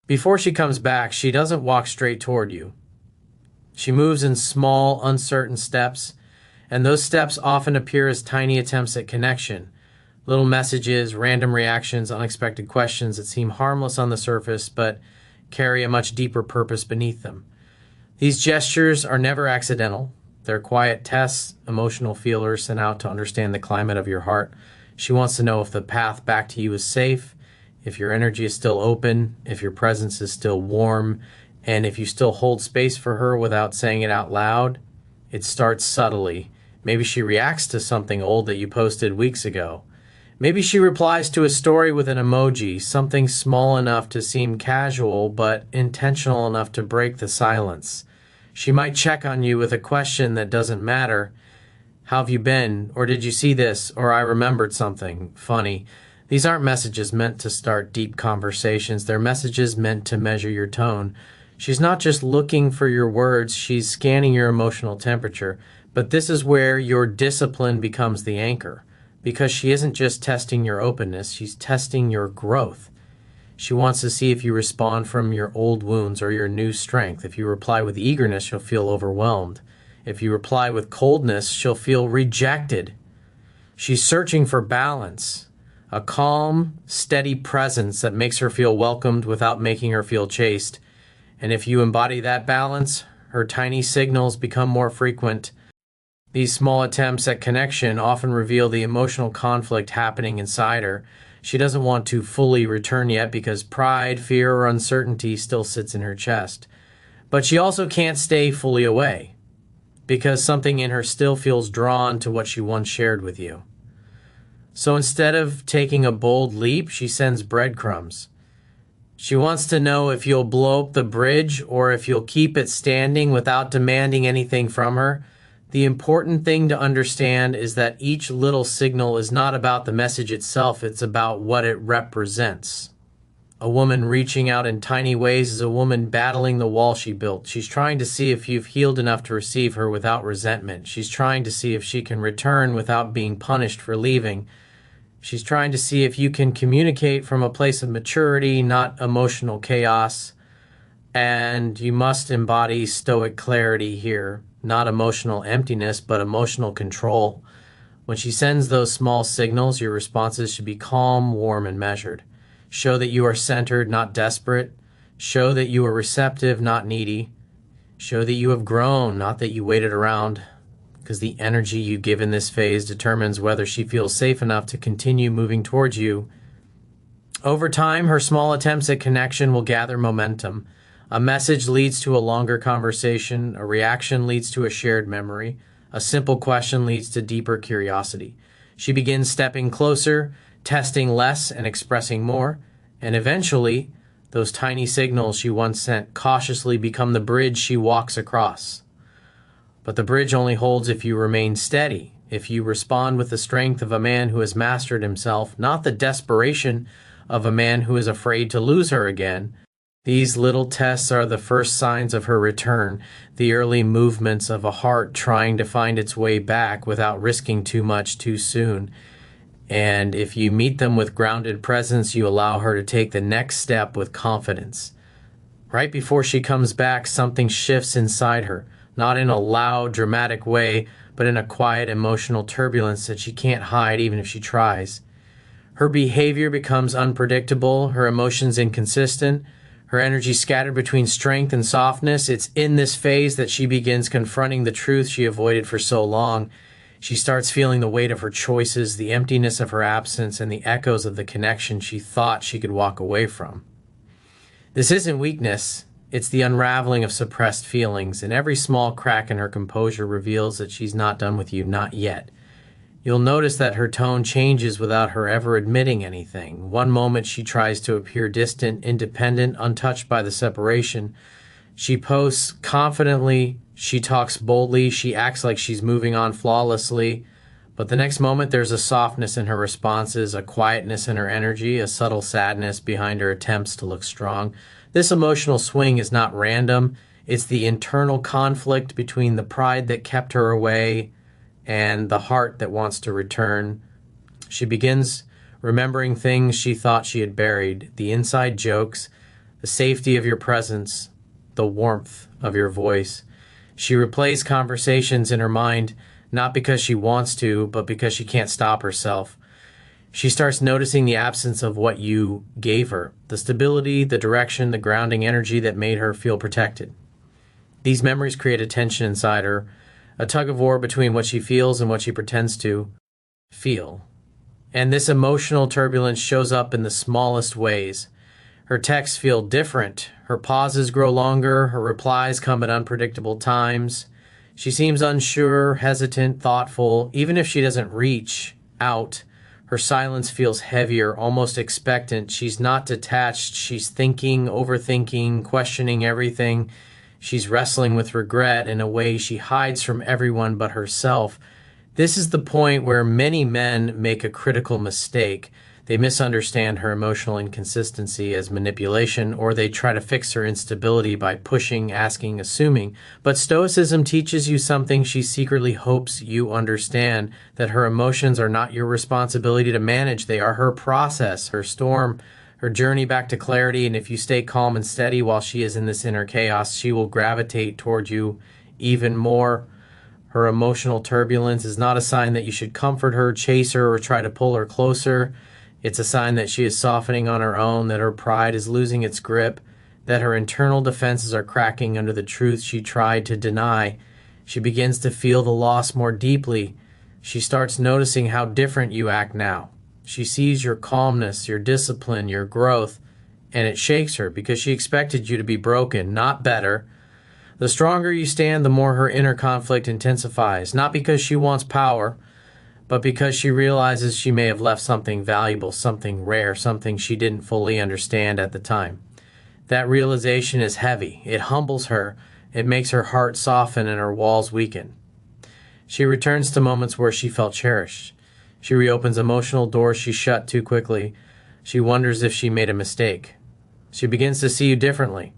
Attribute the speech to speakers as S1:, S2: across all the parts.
S1: Before she comes back, she doesn't walk straight toward you. She moves in small, uncertain steps, and those steps often appear as tiny attempts at connection. Little messages, random reactions, unexpected questions that seem harmless on the surface but carry a much deeper purpose beneath them. These gestures are never accidental. They're quiet tests, emotional feelers sent out to understand the climate of your heart. She wants to know if the path back to you is safe, if your energy is still open, if your presence is still warm, and if you still hold space for her without saying it out loud. It starts subtly. Maybe she reacts to something old that you posted weeks ago. Maybe she replies to a story with an emoji, something small enough to seem casual but intentional enough to break the silence. She might check on you with a question that doesn't matter. How have you been? Or did you see this? Or I remembered something funny. These aren't messages meant to start deep conversations. They're messages meant to measure your tone. She's not just looking for your words, she's scanning your emotional temperature. But this is where your discipline becomes the anchor. Because she isn't just testing your openness, she's testing your growth. She wants to see if you respond from your old wounds or your new strength. If you reply with eagerness, she'll feel overwhelmed. If you reply with coldness, she'll feel rejected. She's searching for balance, a calm, steady presence that makes her feel welcomed without making her feel chased. And if you embody that balance, her tiny signals become more frequent. These small attempts at connection often reveal the emotional conflict happening inside her. She doesn't want to fully return yet because pride, fear, or uncertainty still sits in her chest. But she also can't stay fully away because something in her still feels drawn to what she once shared with you. So instead of taking a bold leap, she sends breadcrumbs. She wants to know if you'll blow up the bridge or if you'll keep it standing without demanding anything from her. The important thing to understand is that each little signal is not about the message itself, it's about what it represents. A woman reaching out in tiny ways is a woman battling the wall she built. She's trying to see if you've healed enough to receive her without resentment. She's trying to see if she can return without being punished for leaving. She's trying to see if you can communicate from a place of maturity, not emotional chaos. And you must embody stoic clarity here. Not emotional emptiness, but emotional control. When she sends those small signals, your responses should be calm, warm, and measured. Show that you are centered, not desperate. Show that you are receptive, not needy. Show that you have grown, not that you waited around. Because the energy you give in this phase determines whether she feels safe enough to continue moving towards you. Over time, her small attempts at connection will gather momentum. A message leads to a longer conversation, a reaction leads to a shared memory, a simple question leads to deeper curiosity. She begins stepping closer, testing less and expressing more, and eventually, those tiny signals she once sent cautiously become the bridge she walks across. But the bridge only holds if you remain steady, if you respond with the strength of a man who has mastered himself, not the desperation of a man who is afraid to lose her again. These little tests are the first signs of her return, the early movements of a heart trying to find its way back without risking too much too soon. And if you meet them with grounded presence, you allow her to take the next step with confidence. Right before she comes back, something shifts inside her, not in a loud, dramatic way, but in a quiet, emotional turbulence that she can't hide even if she tries. Her behavior becomes unpredictable, her emotions inconsistent, her energy scattered between strength and softness. It's in this phase that she begins confronting the truth she avoided for so long. She starts feeling the weight of her choices, the emptiness of her absence, and the echoes of the connection she thought she could walk away from. This isn't weakness. It's the unraveling of suppressed feelings, and every small crack in her composure reveals that she's not done with you, not yet. You'll notice that her tone changes without her ever admitting anything. One moment she tries to appear distant, independent, untouched by the separation. She posts confidently, she talks boldly, she acts like she's moving on flawlessly. But the next moment there's a softness in her responses, a quietness in her energy, a subtle sadness behind her attempts to look strong. This emotional swing is not random. It's the internal conflict between the pride that kept her away and the heart that wants to return. She begins remembering things she thought she had buried, the inside jokes, the safety of your presence, the warmth of your voice. She replays conversations in her mind, not because she wants to, but because she can't stop herself. She starts noticing the absence of what you gave her, the stability, the direction, the grounding energy that made her feel protected. These memories create a tension inside her, a tug of war between what she feels and what she pretends to feel. And this emotional turbulence shows up in the smallest ways. Her texts feel different. Her pauses grow longer. Her replies come at unpredictable times. She seems unsure, hesitant, thoughtful. Even if she doesn't reach out, her silence feels heavier, almost expectant. She's not detached. She's thinking, overthinking, questioning everything. She's wrestling with regret in a way she hides from everyone but herself. This is the point where many men make a critical mistake. They misunderstand her emotional inconsistency as manipulation, or they try to fix her instability by pushing, asking, assuming. But Stoicism teaches you something she secretly hopes you understand, that her emotions are not your responsibility to manage. They are her process, her storm, her journey back to clarity. And if you stay calm and steady while she is in this inner chaos, she will gravitate toward you even more. Her emotional turbulence is not a sign that you should comfort her, chase her, or try to pull her closer. It's a sign that she is softening on her own, that her pride is losing its grip, that her internal defenses are cracking under the truth she tried to deny. She begins to feel the loss more deeply. She starts noticing how different you act now. She sees your calmness, your discipline, your growth, and it shakes her because she expected you to be broken, not better. The stronger you stand, the more her inner conflict intensifies, not because she wants power, but because she realizes she may have left something valuable, something rare, something she didn't fully understand at the time. That realization is heavy. It humbles her. It makes her heart soften and her walls weaken. She returns to moments where she felt cherished. She reopens emotional doors she shut too quickly. She wonders if she made a mistake. She begins to see you differently,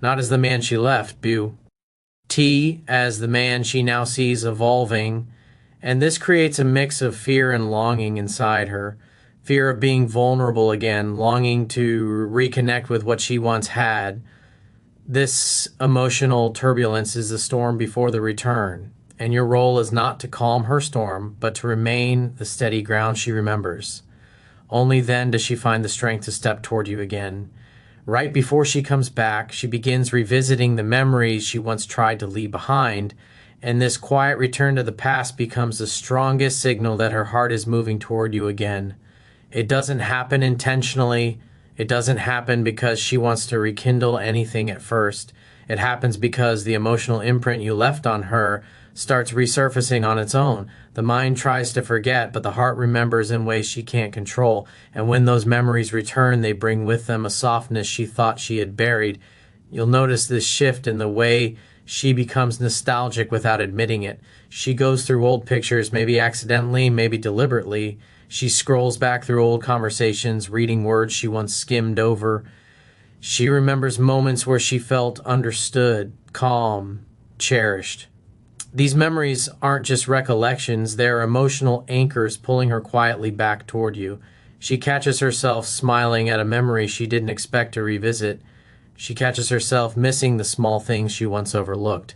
S1: not as the man she left, as the man she now sees evolving. And this creates a mix of fear and longing inside her. Fear of being vulnerable again, longing to reconnect with what she once had. This emotional turbulence is the storm before the return. And your role is not to calm her storm, but to remain the steady ground she remembers. Only then does she find the strength to step toward you again. Right before she comes back, she begins revisiting the memories she once tried to leave behind, and this quiet return to the past becomes the strongest signal that her heart is moving toward you again. It doesn't happen intentionally. It doesn't happen because she wants to rekindle anything at first. It happens because the emotional imprint you left on her starts resurfacing on its own. The mind tries to forget, but the heart remembers in ways she can't control. And when those memories return, they bring with them a softness she thought she had buried. You'll notice this shift in the way she becomes nostalgic without admitting it. She goes through old pictures, maybe accidentally, maybe deliberately. She scrolls back through old conversations, reading words she once skimmed over. She remembers moments where she felt understood, calm, cherished. These memories aren't just recollections, they're emotional anchors pulling her quietly back toward you. She catches herself smiling at a memory she didn't expect to revisit. She catches herself missing the small things she once overlooked.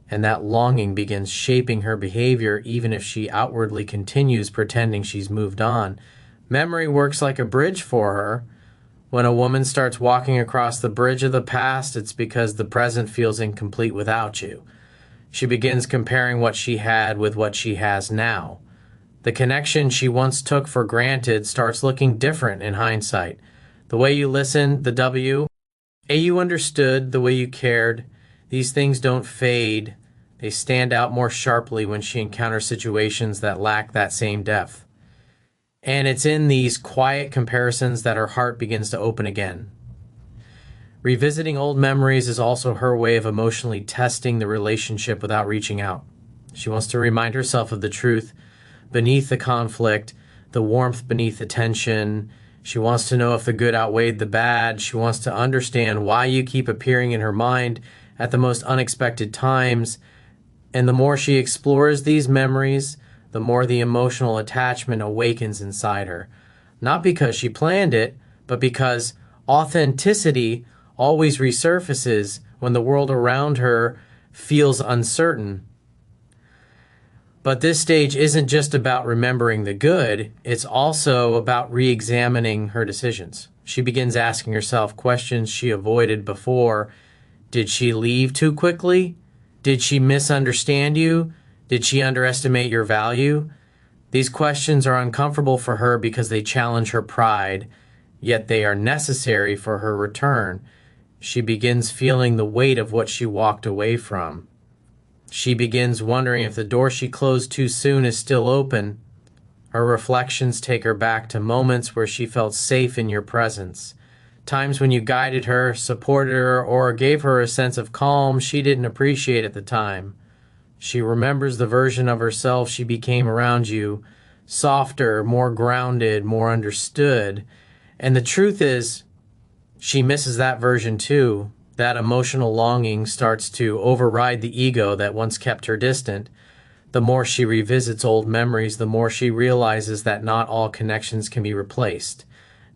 S1: And that longing begins shaping her behavior even if she outwardly continues pretending she's moved on. Memory works like a bridge for her. When a woman starts walking across the bridge of the past, it's because the present feels incomplete without you. She begins comparing what she had with what she has now. The connection she once took for granted starts looking different in hindsight. The way you listened, the way you understood, the way you cared, these things don't fade. They stand out more sharply when she encounters situations that lack that same depth. And it's in these quiet comparisons that her heart begins to open again. Revisiting old memories is also her way of emotionally testing the relationship without reaching out. She wants to remind herself of the truth beneath the conflict, the warmth beneath the tension. She wants to know if the good outweighed the bad. She wants to understand why you keep appearing in her mind at the most unexpected times. And the more she explores these memories, the more the emotional attachment awakens inside her. Not because she planned it, but because authenticity always resurfaces when the world around her feels uncertain. But this stage isn't just about remembering the good, it's also about re-examining her decisions. She begins asking herself questions she avoided before. Did she leave too quickly? Did she misunderstand you? Did she underestimate your value? These questions are uncomfortable for her because they challenge her pride, yet they are necessary for her return. She begins feeling the weight of what she walked away from. She begins wondering if the door she closed too soon is still open. Her reflections take her back to moments where she felt safe in your presence. Times when you guided her, supported her, or gave her a sense of calm she didn't appreciate at the time. She remembers the version of herself she became around you, softer, more grounded, more understood. And the truth is, she misses that version too. That emotional longing starts to override the ego that once kept her distant. The more she revisits old memories, the more she realizes that not all connections can be replaced.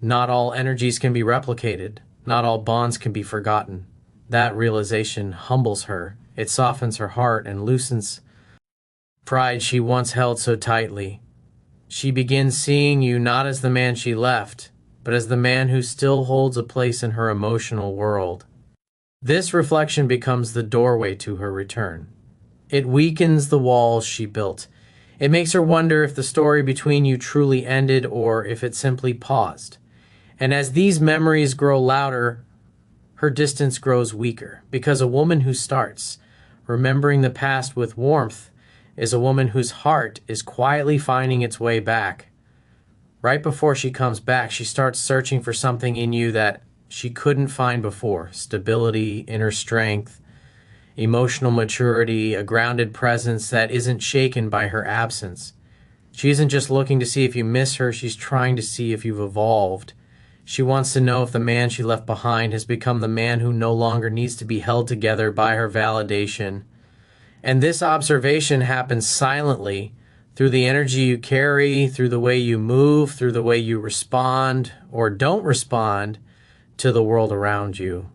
S1: Not all energies can be replicated. Not all bonds can be forgotten. That realization humbles her. It softens her heart and loosens pride she once held so tightly. She begins seeing you not as the man she left, but as the man who still holds a place in her emotional world. This reflection becomes the doorway to her return. It weakens the walls she built. It makes her wonder if the story between you truly ended or if it simply paused. And as these memories grow louder, her distance grows weaker, because a woman who starts remembering the past with warmth is a woman whose heart is quietly finding its way back. Right before she comes back, she starts searching for something in you that she couldn't find before: stability, inner strength, emotional maturity, a grounded presence that isn't shaken by her absence. She isn't just looking to see if you miss her, she's trying to see if you've evolved. She wants to know if the man she left behind has become the man who no longer needs to be held together by her validation. And this observation happens silently, through the energy you carry, through the way you move, through the way you respond or don't respond to the world around you.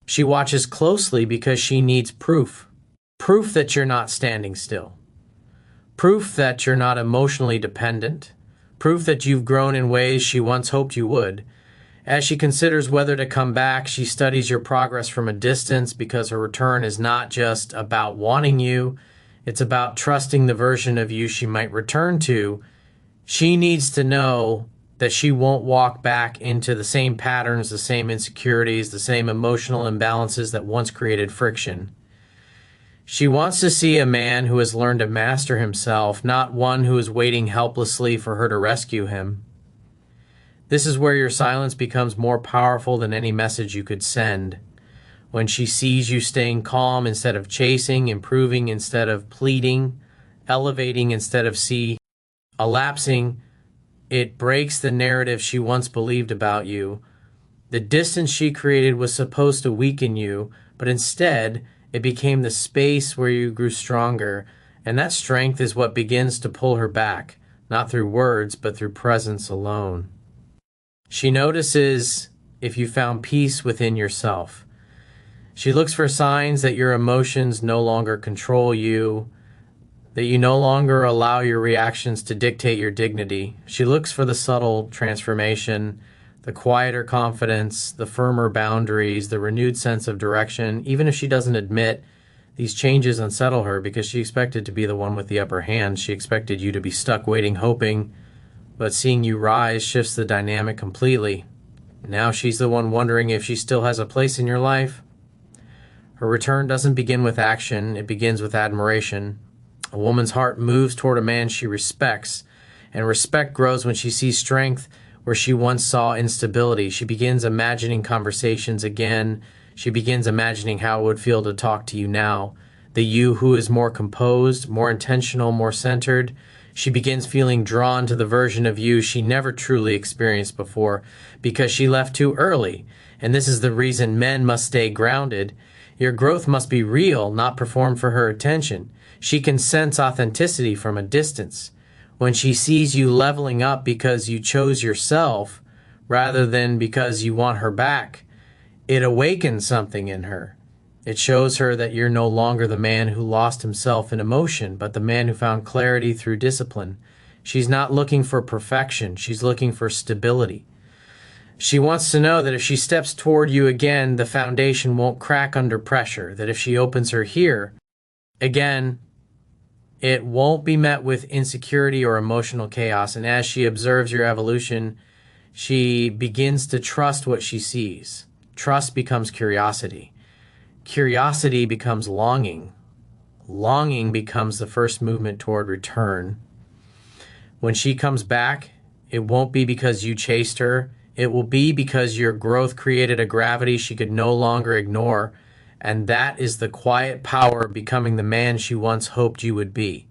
S1: She watches closely because she needs proof. Proof that you're not standing still. Proof that you're not emotionally dependent. Proof that you've grown in ways she once hoped you would. As she considers whether to come back, she studies your progress from a distance, because her return is not just about wanting you, it's about trusting the version of you she might return to. She needs to know that she won't walk back into the same patterns, the same insecurities, the same emotional imbalances that once created friction. She wants to see a man who has learned to master himself, not one who is waiting helplessly for her to rescue him. This is where your silence becomes more powerful than any message you could send. When she sees you staying calm instead of chasing, improving instead of pleading, elevating instead of elapsing, it breaks the narrative she once believed about you. The distance she created was supposed to weaken you, but instead, it became the space where you grew stronger, and that strength is what begins to pull her back, not through words, but through presence alone. She notices if you found peace within yourself. She looks for signs that your emotions no longer control you, that you no longer allow your reactions to dictate your dignity. She looks for the subtle transformation, the quieter confidence, the firmer boundaries, the renewed sense of direction. Even if she doesn't admit, these changes unsettle her, because she expected to be the one with the upper hand. She expected you to be stuck waiting, hoping, but seeing you rise shifts the dynamic completely. Now she's the one wondering if she still has a place in your life. Her return doesn't begin with action, it begins with admiration. A woman's heart moves toward a man she respects, and respect grows when she sees strength where she once saw instability. She begins imagining conversations again. She begins imagining how it would feel to talk to you now. The you who is more composed, more intentional, more centered. She begins feeling drawn to the version of you she never truly experienced before, because she left too early. And this is the reason men must stay grounded. Your growth must be real, not performed for her attention. She can sense authenticity from a distance. When she sees you leveling up because you chose yourself rather than because you want her back, It awakens something in her. It shows her that you're no longer the man who lost himself in emotion, but the man who found clarity through discipline. She's not looking for perfection. She's looking for stability. She wants to know that if she steps toward you again, the foundation won't crack under pressure, that if she opens her here, again, it won't be met with insecurity or emotional chaos. And as she observes your evolution, she begins to trust what she sees. Trust becomes curiosity. Curiosity becomes longing. Longing becomes the first movement toward return. When she comes back, it won't be because you chased her. It will be because your growth created a gravity she could no longer ignore. And that is the quiet power of becoming the man she once hoped you would be.